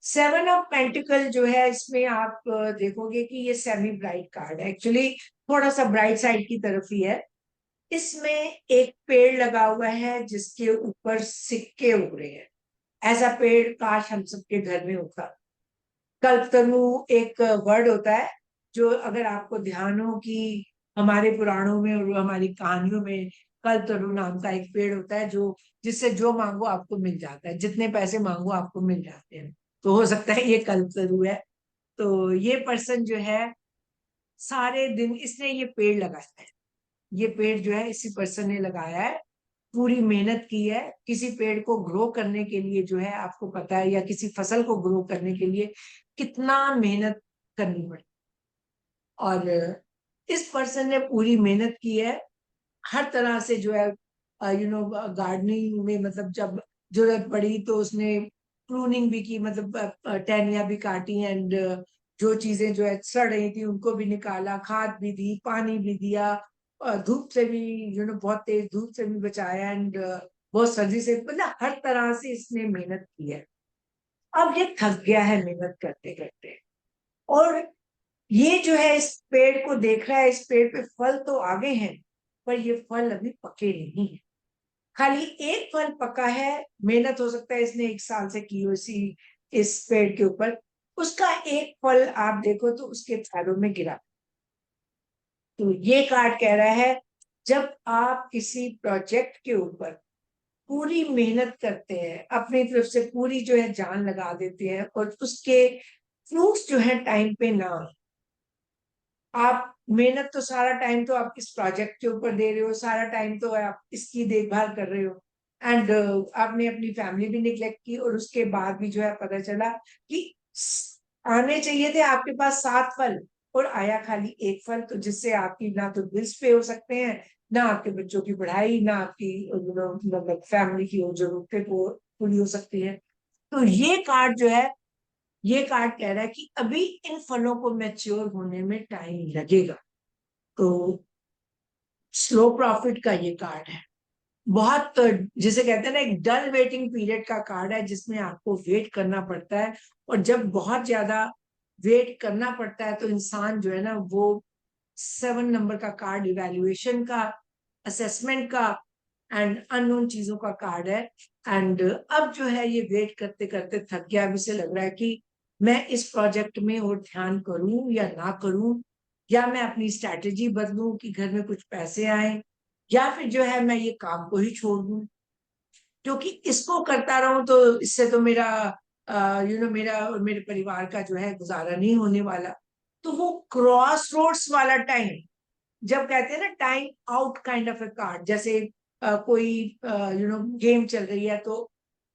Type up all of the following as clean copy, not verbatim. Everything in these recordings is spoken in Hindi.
सेवन ऑफ पेंटिकल जो है इसमें आप देखोगे कि ये सेमी ब्राइट कार्ड है, एक्चुअली थोड़ा सा ब्राइट साइड की तरफ ही है। इसमें एक पेड़ लगा हुआ है जिसके ऊपर सिक्के उग रहे हैं। ऐसा पेड़ काश हम सबके घर में होता। कल्पतरु एक वर्ड होता है, जो अगर आपको ध्यान हो कि हमारे पुराणों में और हमारी कहानियों में कल्पतरु नाम का एक पेड़ होता है, जो जिससे जो मांगो आपको मिल जाता है, जितने पैसे मांगो आपको मिल जाते हैं। तो हो सकता है ये कल्पतरु है। तो ये पर्सन जो है सारे दिन इसने ये पेड़ लगाया है। ये पेड़ जो है इसी पर्सन ने लगाया है, पूरी मेहनत की है। किसी पेड़ को ग्रो करने के लिए जो है आपको पता है, या किसी फसल को ग्रो करने के लिए कितना मेहनत करनी पड़ती। और इस पर्सन ने पूरी मेहनत की है, हर तरह से जो है गार्डनिंग में, मतलब जब जरूरत पड़ी तो उसने प्रूनिंग भी की, मतलब टहनियां भी काटी, एंड जो चीजें जो है सड़ रही थी उनको भी निकाला, खाद भी दी, पानी भी दिया, धूप से भी बहुत तेज धूप से भी बचाया, एंड बहुत सर्दी से, मतलब हर तरह से इसने मेहनत की है। अब ये थक गया है मेहनत करते करते, और ये जो है इस पेड़ को देख रहा है, इस पेड़ पे फल तो आगे हैं पर ये फल अभी पके नहीं है। खाली एक फल पका है। मेहनत हो सकता है इसने 1 साल से की हो इस पेड़ के ऊपर। उसका एक फल आप देखो तो उसके पैरों में गिरा। तो ये कार्ड कह रहा है, जब आप किसी प्रोजेक्ट के ऊपर पूरी मेहनत करते हैं, अपनी तरफ से पूरी जो है जान लगा देते हैं, और उसके फ्रूट्स जो है टाइम पे ना, आप मेहनत तो सारा टाइम तो आप इस प्रोजेक्ट के ऊपर दे रहे हो, सारा टाइम तो आप इसकी देखभाल कर रहे हो, एंड आपने अपनी फैमिली भी निग्लेक्ट की, और उसके बाद भी जो है पता चला कि आने चाहिए थे आपके पास 7 फल और आया खाली एक फल, तो जिससे आपकी ना तो बिल्स पे हो सकते हैं, ना आपके बच्चों की पढ़ाई, ना आपकी मतलब फैमिली की जरूरतें पूरी हो सकती है। तो ये कार्ड जो है, ये कार्ड कह रहा है कि अभी इन फलों को मैच्योर होने में टाइम लगेगा। तो स्लो प्रॉफिट का ये कार्ड है। बहुत, जिसे कहते हैं ना, एक डल वेटिंग पीरियड का कार्ड है, जिसमें आपको वेट करना पड़ता है। और जब बहुत ज्यादा वेट करना पड़ता है तो इंसान जो है ना वो 7 नंबर का कार्ड इवेल्युएशन का, असेसमेंट का, एंड अननोन चीजों का कार्ड है। एंड अब जो है ये वेट करते करते थक गया। अब इसे लग रहा है कि मैं इस प्रोजेक्ट में और ध्यान करूं या ना करूं, या मैं अपनी स्ट्रैटेजी बदलूं कि घर में कुछ पैसे आए, या फिर जो है मैं ये काम को ही छोड़ दूं, क्योंकि इसको करता रहूं तो इससे तो मेरा मेरा और मेरे परिवार का जो है गुजारा नहीं होने वाला। तो वो क्रॉस रोड्स वाला टाइम, जब कहते हैं ना time out kind of A card, जैसे कोई गेम चल रही है तो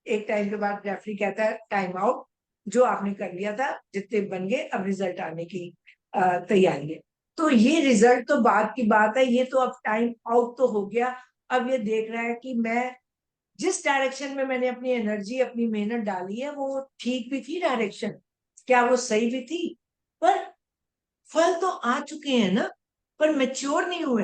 एक टाइम के बाद रेफरी कहता है टाइम आउट, जो आपने कर लिया था जितने बन गए, अब रिजल्ट आने की तैयारी है। तो ये रिजल्ट तो बात की बात है, ये तो अब टाइम आउट तो हो गया। अब ये देख रहा है कि मैं जिस डायरेक्शन में मैंने अपनी एनर्जी, अपनी मेहनत डाली है, वो ठीक भी थी डायरेक्शन, क्या वो सही भी थी? पर फल तो आ चुके हैं ना, पर मेच्योर नहीं हुए।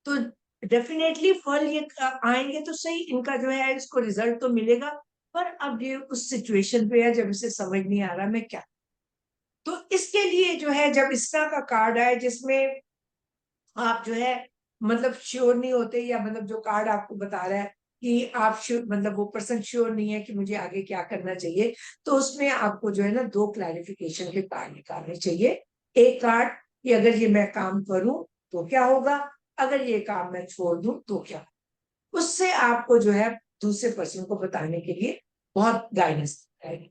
तो डेफिनेटली फल ये आएंगे तो सही, इनका जो है इसको रिजल्ट तो मिलेगा। पर अब ये उस सिचुएशन पे है जब इसे समझ नहीं आ रहा मैं क्या। तो इसके लिए जो है, जब इस तरह का कार्ड आए जिसमें आप जो है मतलब श्योर नहीं होते, या मतलब जो कार्ड आपको बता रहा है कि आप श्योर, मतलब वो पर्सन श्योर नहीं है कि मुझे आगे क्या करना चाहिए, तो उसमें आपको जो है ना 2 क्लैरिफिकेशन के कार्ड निकालने चाहिए। एक कार्ड कि अगर ये मैं काम करूं तो क्या होगा, अगर ये काम मैं छोड़ दूं तो क्या। उससे आपको जो है दूसरे पर्सन को बताने के लिए बहुत गाइडेंस आएगी।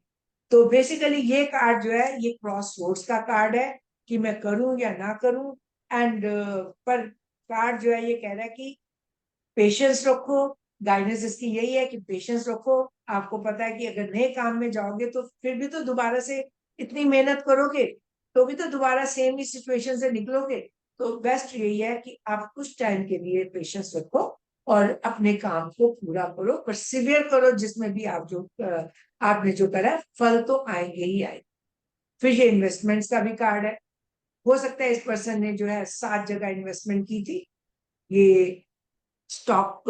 तो बेसिकली ये कार्ड जो है ये क्रॉस रोड्स का कार्ड है, कि मैं करूं या ना करूं। एंड पर कार्ड जो है ये कह रहा है कि पेशेंस रखो। गाइडेंस इसकी यही है कि पेशेंस रखो। आपको पता है कि अगर नए काम में जाओगे तो फिर भी तो दोबारा से इतनी मेहनत करोगे, तो भी तो दोबारा सेम ही सिचुएशन से निकलोगे। तो बेस्ट यही है कि आप कुछ टाइम के लिए पेशेंस रखो और अपने काम को पूरा करो, परसिवियर करो, जिसमें भी आप जो आपने जो करा फल तो आएंगे ही आएंगे। फिर ये इन्वेस्टमेंट्स का भी कार्ड है। हो सकता है इस पर्सन ने जो है 7 जगह इन्वेस्टमेंट की थी। ये स्टॉक,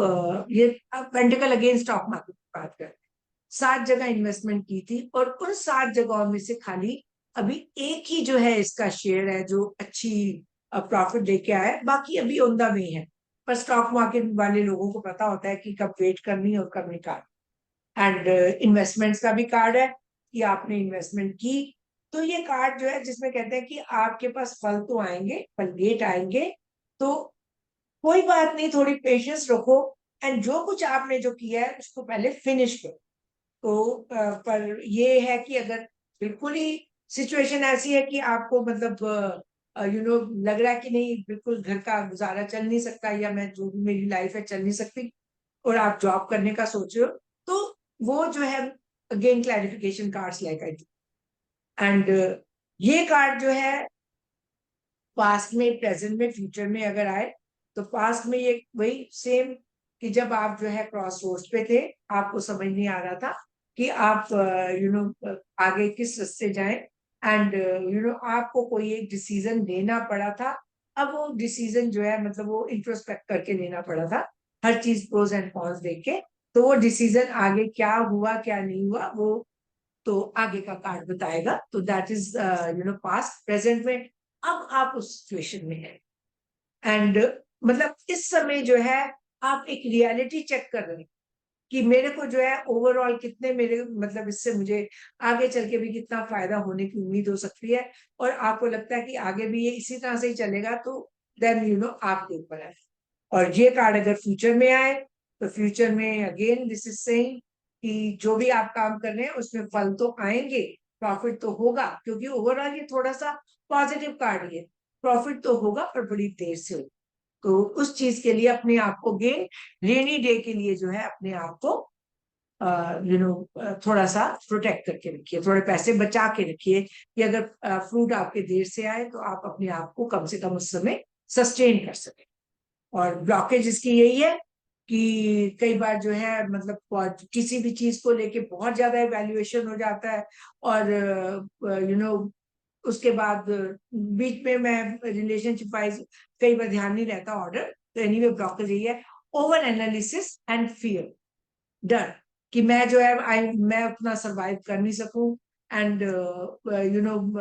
ये पेंटिकल अगेन स्टॉक मार्केट की बात करते हैं। 7 जगह इन्वेस्टमेंट की थी और उन 7 जगहों में से खाली अभी एक ही जो है इसका शेयर है जो अच्छी प्रॉफिट लेके आया है, बाकी अभी औंधा में है। पर स्टॉक मार्केट वाले लोगों को पता होता है कि कब वेट करनी है और कब निकालनी। एंड इन्वेस्टमेंट्स का भी कार्ड है कि आपने इन्वेस्टमेंट की, तो ये कार्ड जो है जिसमें कहते हैं कि आपके पास फल तो आएंगे, फल लेट आएंगे, तो कोई बात नहीं, थोड़ी पेशेंस रखो एंड जो कुछ आपने जो किया है उसको पहले फिनिश करो। तो पर ये है कि अगर बिल्कुल ही सिचुएशन ऐसी है कि आपको मतलब लग रहा है कि नहीं बिल्कुल घर का गुजारा चल नहीं सकता, या मैं जो भी मेरी लाइफ है चल नहीं सकती, और आप जॉब करने का सोच रहे हो, तो वो जो है again clarification cards like I do. And ये कार्ड जो है पास्ट में, प्रेजेंट में, फ्यूचर में अगर आए, तो पास्ट में ये वही सेम कि जब आप जो है क्रॉस रोड्स पे थे, आपको समझ नहीं आ रहा था कि आप आगे किस रास्ते जाएं, एंड आपको कोई एक डिसीजन लेना पड़ा था। अब वो डिसीजन जो है मतलब वो इंट्रोस्पेक्ट करके लेना पड़ा था, हर चीज प्रोज एंड कॉन्स देख के। तो वो डिसीजन आगे क्या हुआ क्या नहीं हुआ वो तो आगे का कार्ड बताएगा। तो दैट इज पास्ट। प्रेजेंट में अब आप उस सिचुएशन में हैं, एंड मतलब इस समय जो है आप एक रियलिटी चेक कर रहे हैं कि मेरे को जो है ओवरऑल कितने मेरे मतलब इससे मुझे आगे चल के भी कितना फायदा होने की उम्मीद हो सकती है, और आपको लगता है कि आगे भी ये इसी तरह से ही चलेगा, तो देन आपके ऊपर है। और ये कार्ड अगर फ्यूचर में आए, तो फ्यूचर में अगेन दिस इज सेइंग कि जो भी आप काम कर रहे हैं उसमें फल तो आएंगे, प्रॉफिट तो होगा, क्योंकि ओवरऑल ये थोड़ा सा पॉजिटिव कार्ड है। प्रॉफिट तो होगा पर बड़ी देर से होगा। तो उस चीज के लिए अपने आप को गेन, रेनी डे के लिए जो है अपने आप को थोड़ा सा प्रोटेक्ट करके रखिए, थोड़े पैसे बचा के रखिए कि अगर फ्रूट आपके देर से आए तो आप अपने आप को कम से कम उस समय सस्टेन कर सके। और ब्लॉकेज इसकी यही है कि कई बार जो है मतलब किसी भी चीज को लेके बहुत ज्यादा इवैल्यूएशन हो जाता है, और उसके बाद बीच में मैं रिलेशनशिप वाइज कई बार ध्यान नहीं रहता ऑर्डर। तो एनीवे ब्लॉकेज यही है, ओवर एनालिसिस एंड फियर, डर कि मैं जो है मैं उतना सरवाइव कर नहीं सकूं, एंड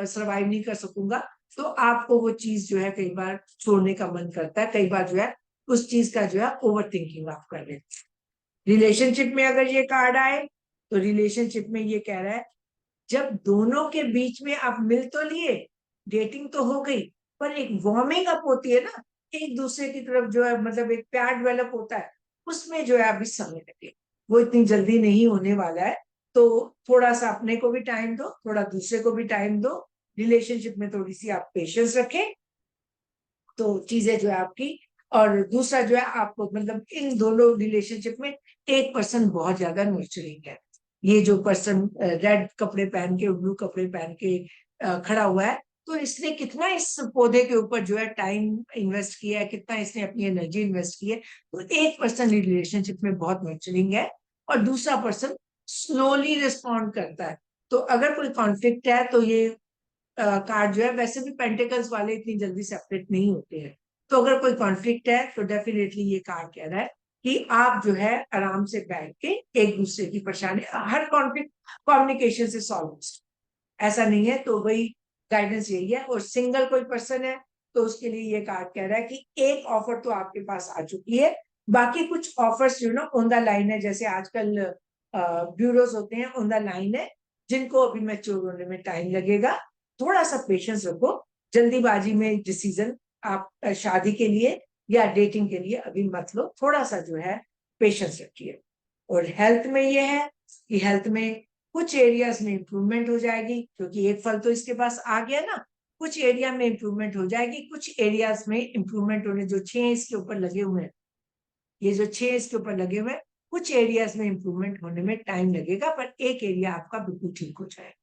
सरवाइव नहीं कर सकूंगा। तो आपको वो चीज जो है कई बार छोड़ने का मन करता है, कई बार जो है उस चीज का जो है ओवर थिंकिंग आप कर लेते हैं। रिलेशनशिप में अगर ये कार्ड आए, तो रिलेशनशिप में ये कह रहा है जब दोनों के बीच में आप मिल तो लिए, डेटिंग तो हो गई, पर एक वार्मिंग अप होती है ना, एक दूसरे की तरफ जो है मतलब एक प्यार डेवलप होता है, उसमें जो है अभी समय लगे, वो इतनी जल्दी नहीं होने वाला है। तो थोड़ा सा अपने को भी टाइम दो, थोड़ा दूसरे को भी टाइम दो, रिलेशनशिप में थोड़ी सी आप पेशेंस रखें, तो चीजें जो है आपकी। और दूसरा जो है आपको मतलब इन दोनों रिलेशनशिप में एक पर्सन बहुत ज्यादा नर्चरिंग है। ये जो पर्सन रेड कपड़े पहन के, ब्लू कपड़े पहन के खड़ा हुआ है, तो इसने कितना इस पौधे के ऊपर जो है टाइम इन्वेस्ट किया है, कितना इसने अपनी एनर्जी इन्वेस्ट की है। तो एक पर्सन रिलेशनशिप में बहुत नर्चरिंग है, और दूसरा पर्सन स्लोली रिस्पॉन्ड करता है। तो अगर कोई कॉन्फ्लिक्ट है तो ये कार्ड जो है, वैसे भी पेंटिकल्स वाले इतनी जल्दी सेपरेट नहीं होते हैं, तो अगर कोई कॉन्फ्लिक्ट है तो डेफिनेटली ये कार्ड कह रहा है कि आप जो है आराम से बैठ के एक दूसरे की परेशानी, हर कॉन्फ्लिक्ट कम्युनिकेशन से सॉल्व हो सकता है। ऐसा नहीं है, तो वही गाइडेंस यही है। और सिंगल कोई पर्सन है तो उसके लिए ये कार्ड कह रहा है कि एक ऑफर तो आपके पास आ चुकी है, बाकी कुछ ऑफर्स ऑन द लाइन है, जैसे आजकल ब्यूरोज होते हैं ऑन द लाइन है, जिनको अभी मैच्योर होने में टाइम लगेगा। थोड़ा सा पेशेंस रखो, जल्दीबाजी में डिसीजन आप शादी के लिए या डेटिंग के लिए अभी मत लो, थोड़ा सा जो है पेशेंस रखिए। और हेल्थ में ये है कि हेल्थ में कुछ एरियाज में इंप्रूवमेंट हो जाएगी, क्योंकि एक फल तो इसके पास आ गया ना, कुछ एरिया में इंप्रूवमेंट हो जाएगी, कुछ एरियाज में इंप्रूवमेंट होने, जो 6 इसके ऊपर लगे हुए हैं, ये जो 6 इसके ऊपर लगे हुए हैं, कुछ एरियाज में इंप्रूवमेंट होने में टाइम लगेगा, पर एक एरिया आपका बिल्कुल ठीक हो जाएगा।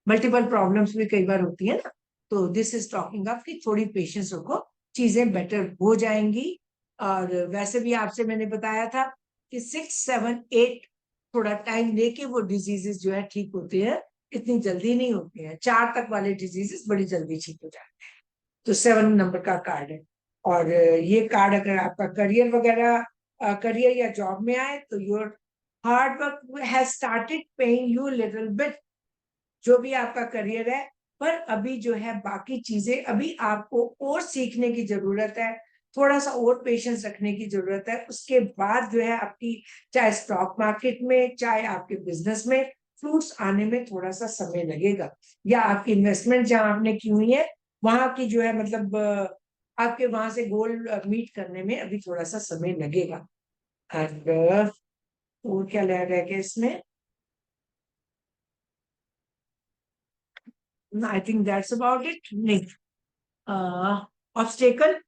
मल्टीपल प्रॉब्लम्स भी कई बार होती है ना, तो दिस इज टॉकिंग ऑफ कि थोड़ी पेशेंस रखो, चीजें बेटर हो जाएंगी। और वैसे भी आपसे मैंने बताया था कि 6, 7, 8 थोड़ा टाइम लेके वो डिजीजेस जो है ठीक होते हैं, इतनी जल्दी नहीं होते हैं। 4 तक वाले डिजीजेस बड़ी जल्दी ठीक हो जाते हैं। तो 7 नंबर का कार्ड है। और ये कार्ड अगर आपका करियर वगैरह, करियर या जॉब में आए, तो your hard work has started paying you little bit, जो भी आपका करियर है, पर अभी जो है बाकी चीजें अभी आपको और सीखने की जरूरत है, थोड़ा सा और पेशेंस रखने की जरूरत है। उसके बाद जो है आपकी चाहे स्टॉक मार्केट में चाहे आपके बिजनेस में फ्रूट्स आने में थोड़ा सा समय लगेगा, या आपकी इन्वेस्टमेंट जहां आपने की हुई है वहां की जो है मतलब आपके वहां से गोल मीट करने में अभी थोड़ा सा समय लगेगा। एंड और क्या रह गया इसमें? I think that's about it. नहीं, ऑब्स्टेकल,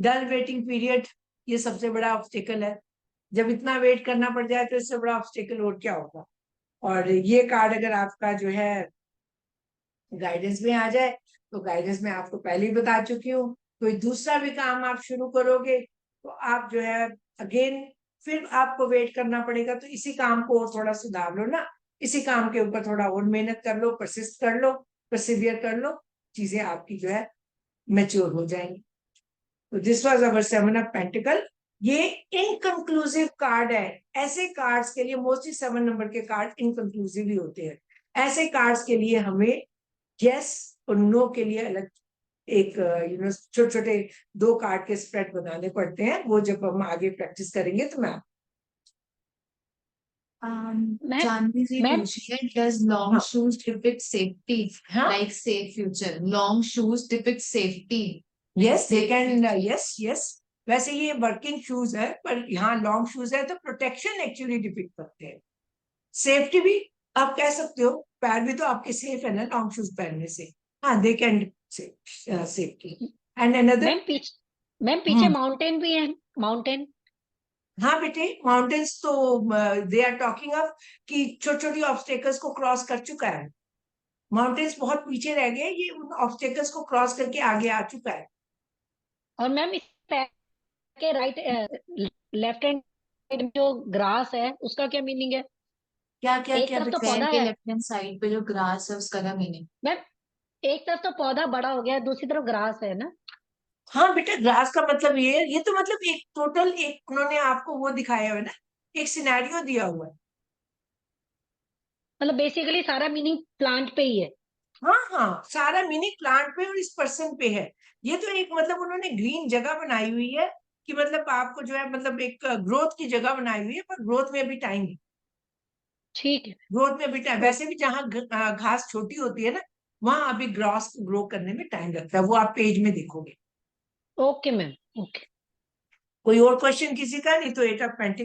डल वेटिंग पीरियड, ये सबसे बड़ा ऑब्स्टेकल है। जब इतना वेट करना पड़ जाए तो इससे बड़ा ऑब्स्टेकल और क्या होगा। और ये कार्ड अगर आपका जो है गाइडेंस में आ जाए, तो गाइडेंस में आपको पहले ही बता चुकी हूँ, कोई दूसरा भी काम आप शुरू करोगे तो आप जो है अगेन फिर आपको वेट करना पड़ेगा, तो इसी काम को और थोड़ा सुधार लो ना, इसी काम के ऊपर थोड़ा और मेहनत कर लो, परसिस्ट कर लो, परसिवियर कर लो, चीजें आपकी जो है मेच्योर हो जाएंगी। तो this was our 7 of pentacle. ये इनकंक्लूसिव कार्ड है। ऐसे कार्ड्स के लिए मोस्टली 7 नंबर के कार्ड इनकंक्लूसिव ही होते हैं। ऐसे कार्ड्स के लिए हमें यस और नो के लिए अलग एक छोटे छोटे 2 कार्ड के स्प्रेड बनाने पड़ते हैं, वो जब हम आगे प्रैक्टिस करेंगे तो मैं मैम जानवी जी मैम पूछ रही है, does long shoes depict safety like safe future? Long shoes depict safety? Yes they can, yes yes. वैसे ये वर्किंग शूज है, पर यहाँ लॉन्ग शूज है तो प्रोटेक्शन एक्चुअली डिपिक्ट करते हैं। सेफ्टी भी आप कह सकते हो, पैर भी तो आपके सेफ है ना लॉन्ग शूज पहनने से। हाँ, they can safety. And another, ma'am पीछे माउंटेन भी है, माउंटेन। हाँ बेटे, माउंटेन्स तो दे आर टॉकिंग ऑफ कि छोटी छोटी ऑब्स्टेकल्स को क्रॉस कर चुका है। माउंटेन्स बहुत पीछे रह गए, ये उन ऑब्स्टेकल्स को क्रॉस करके आगे आ चुका है। और मैम इस पैर के राइट लेफ्ट हैंड साइड में जो ग्रास है उसका क्या मीनिंग है? क्या क्या एक क्या तरफ तो पैर पौधा के है लेफ्ट हैंड साइड पे जो ग्रास है उसका क्या मीनिंग? मैम, एक तरफ तो पौधा बड़ा हो गया, दूसरी तरफ ग्रास है ना। हाँ बेटा, ग्रास का मतलब ये तो मतलब एक टोटल एक उन्होंने आपको वो दिखाया हुआ है ना, एक सिनेरियो दिया हुआ है। मतलब बेसिकली सारा मीनिंग प्लांट पे ही है। हाँ हाँ, सारा मीनिंग प्लांट पे और इस पर्सन पे है। ये तो एक मतलब उन्होंने ग्रीन जगह बनाई हुई है कि मतलब आपको जो है मतलब एक ग्रोथ की जगह बनाई हुई है, पर ग्रोथ में अभी टाइम है। ठीक है। ग्रोथ में अभी टाइम, ओ, वैसे भी जहाँ घास छोटी होती है ना, वहां अभी ग्रास ग्रो करने में टाइम लगता है, वो आप पेज में देखोगे। Okay ma'am, okay. कोई और क्वेश्चन किसी का? नहीं तो 8 ऑफ पेंटिकल